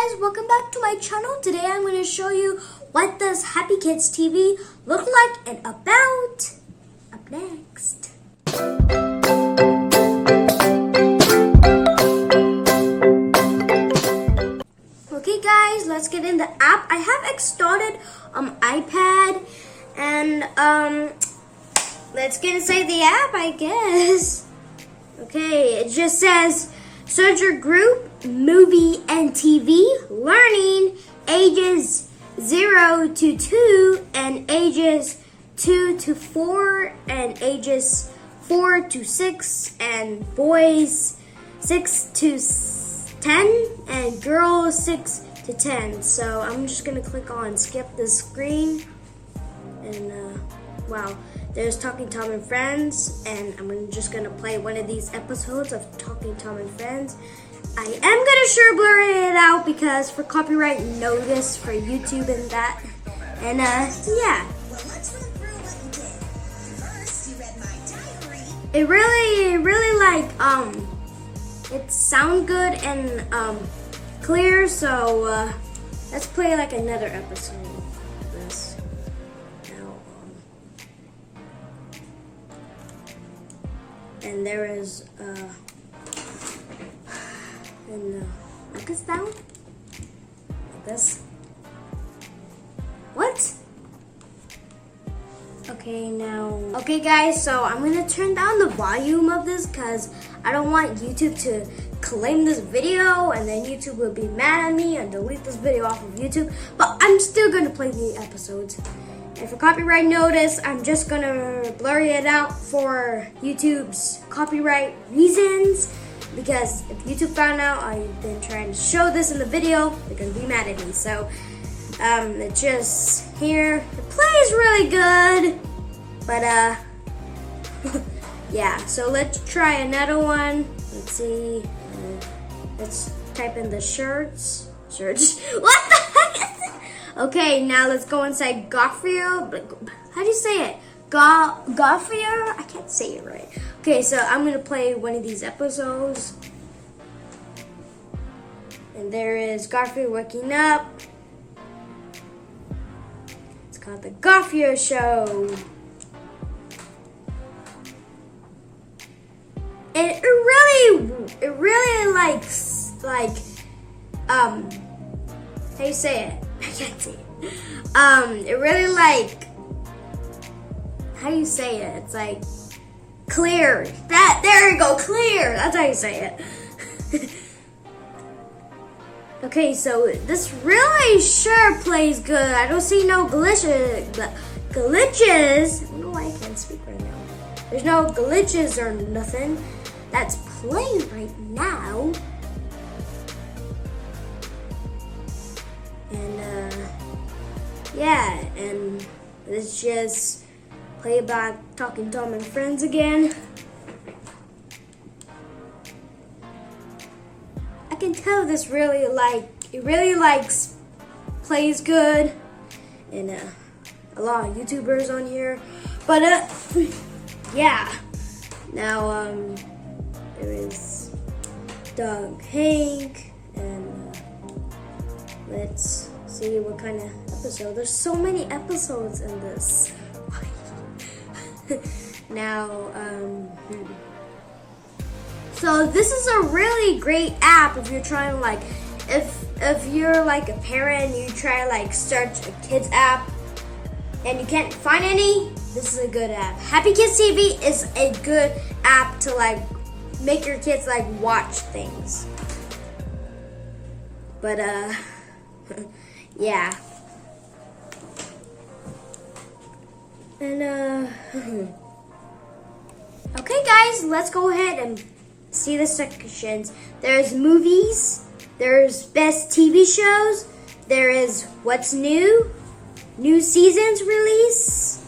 guys, welcome back to my channel. Today I'm going to show you what does Happy Kids TV look like and about. Up next. Okay guys, let's get in the app. I have started on iPad and let's get inside the app, I guess. Okay, it just says search your group, movie and TV, learning, ages 0 to 2 and ages 2 to 4 and ages 4 to 6 and boys 6 to 10 and girls 6 to 10. So I'm just gonna click on skip the screen and wow, there's Talking Tom and Friends, and I'm just gonna play one of these episodes of Talking Tom and Friends. I am gonna sure blur it out because for copyright notice for YouTube and that. And yeah. Well, let's run through what you did. First, you read my diary. It really like it sound good and clear, so let's play like another episode of this. Now and there is look us down like this. What? Okay guys, so I'm gonna turn down the volume of this because I don't want YouTube to claim this video and then YouTube will be mad at me and delete this video off of YouTube, but I'm still gonna play the episodes. And for copyright notice, I'm just gonna blur it out for YouTube's copyright reasons, because if YouTube found out I've been trying to show this in the video, they're gonna be mad at me. So it's just here. It plays really good, but yeah. So let's try another one. Let's see. Let's type in the shirts. What the heck is it? Okay, now let's go inside Garfield. How do you say it? Garfield? I can't say it right. Okay, so I'm gonna play one of these episodes. And there is Garfield waking up. It's called The Garfield Show. And it really likes, like, how you say it? I can't say it. It really like, how do you say it? It's like clear. There you go, clear. That's how you say it. Okay, so this really sure plays good. I don't see no glitches. I don't know why I can't speak right now. There's no glitches or nothing. That's playing right now. And yeah, and let's just play about Talking Tom and Friends again. I can tell this really likes, plays good, and a lot of YouTubers on here. But yeah. Now there is Doug Hank, and let's see what kind of episode. There's so many episodes in this. Now, so this is a really great app if you're trying, like, if you're like a parent and you try like search a kids app and you can't find any, this is a good app. Happy Kids TV is a good app to like make your kids like watch things. But yeah. And okay guys, let's go ahead and see the sections. There's movies, there's best TV shows, there is what's new seasons release,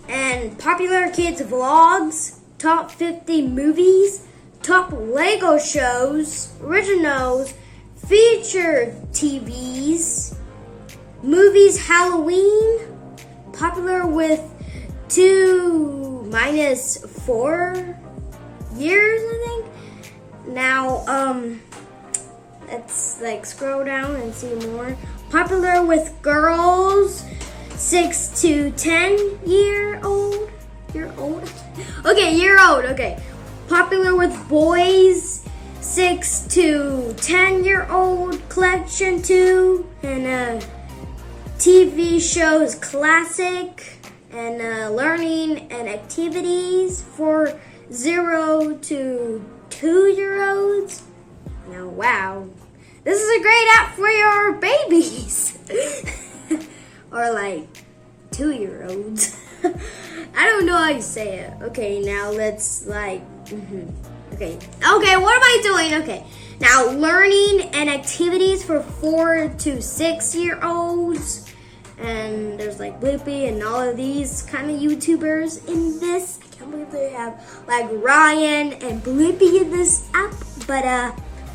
and popular kids vlogs, top 50 movies, top Lego shows, originals, featured TVs, movies Halloween, popular with 2-4 years, I think. Now, let's like scroll down and see more. Popular with girls 6 to 10 year old. Okay, year old. Okay. Popular with boys 6 to 10 year old. Collection 2 and TV shows classic and learning and activities for 0 to 2-year-olds. Now, wow, this is a great app for your babies or like 2-year-olds. I don't know how you say it. Okay, now let's like, okay, what am I doing? Okay, now learning and activities for 4 to 6-year-olds. And there's like Blippi and all of these kind of YouTubers in this. I can't believe they have like Ryan and Blippi in this app. But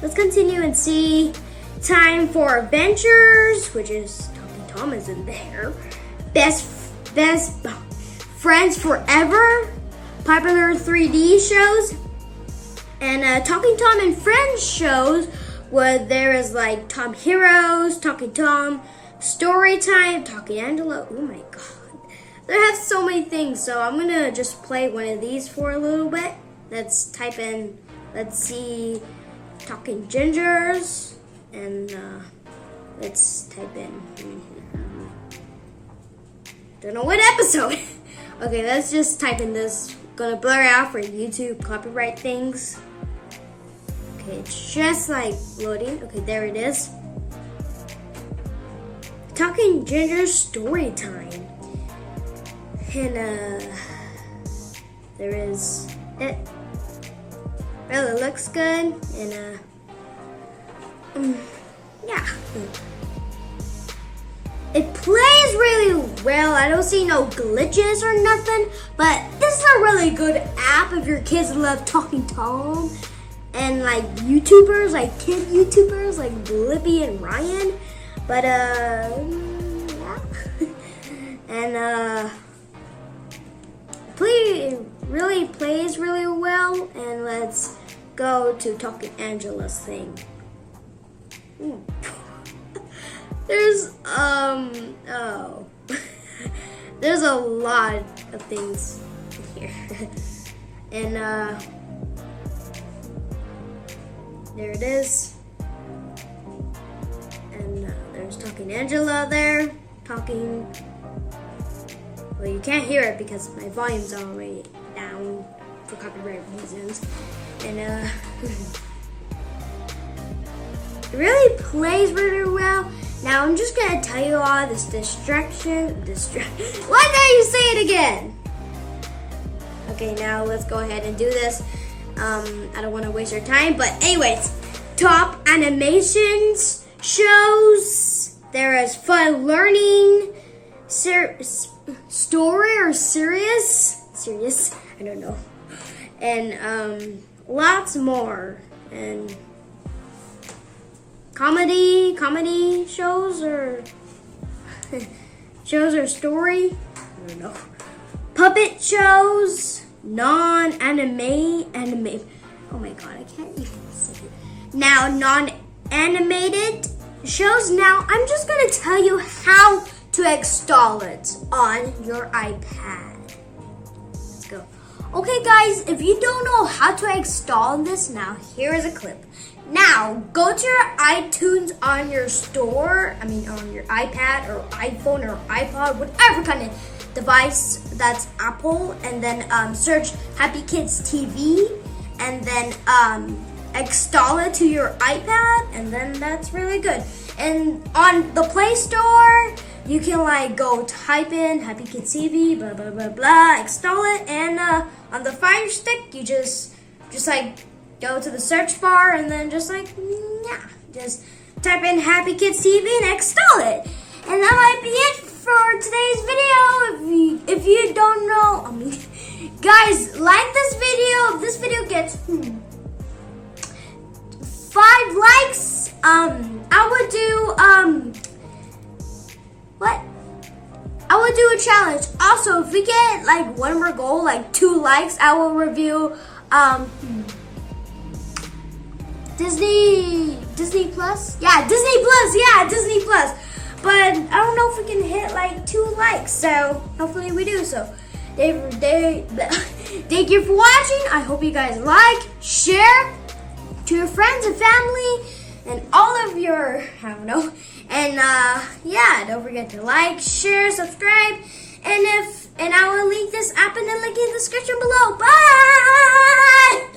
let's continue and see. Time for Adventures, which is Talking Tom is in there. Best Friends Forever. Popular 3D shows. And Talking Tom and Friends shows where there is like Tom Heroes, Talking Tom, Story Time, Talking Angela. Oh my god. They have so many things. So I'm going to just play one of these for a little bit. Let's type in, let's see, Talking Gingers. And let's type in, don't know what episode. Okay, let's just type in this. Gonna blur out for YouTube copyright things. Okay, it's just like loading. Okay, there it is. Talking Ginger Story Time. And there is it. Well, it looks good. And yeah. It plays really well. I don't see no glitches or nothing. But this is a really good app if your kids love Talking Tom. And like YouTubers, like kid YouTubers, like Blippi and Ryan. But yeah. And really plays really well. And let's go to Talking Angela's thing. Ooh. There's there's a lot of things here. And there it is. And there's Talking Angela there. Talking. Well, you can't hear it because my volume's already down for copyright reasons. And it really plays really well. Now I'm just gonna tell you all this distraction. Why don't you say it again? Okay, now let's go ahead and do this. I don't want to waste your time, but anyways, top animations shows. There is fun learning, story or serious, I don't know, and lots more, and comedy shows or story, I don't know, puppet shows, anime. Oh my god, I can't even say it. Now non-animated shows. Now I'm just gonna tell you how to install it on your iPad. Let's go. Okay guys, if you don't know how to install this, now here is a clip. Now go to your iTunes on your store, on your iPad or iPhone or iPod, whatever kind of device that's Apple, and then search Happy Kids TV, and then install it to your iPad, and then that's really good. And on the Play Store, you can like go type in Happy Kids TV, blah blah blah blah, install it, and on the Fire Stick, you just like go to the search bar, and then just type in Happy Kids TV and install it. And that might be it for today's video. If you don't know, guys, like this video. If this video gets 5 likes, I would do I would do a challenge. Also, if we get like one more goal, like 2 likes, I will review Disney Disney Plus? Yeah, Disney Plus. Yeah, Disney Plus. But I don't know if we can hit like 2 likes. So hopefully we do. So thank you for watching. I hope you guys like, share to your friends and family and all of your, I don't know. And yeah, don't forget to like, share, subscribe. And I will link this app in the link in the description below. Bye!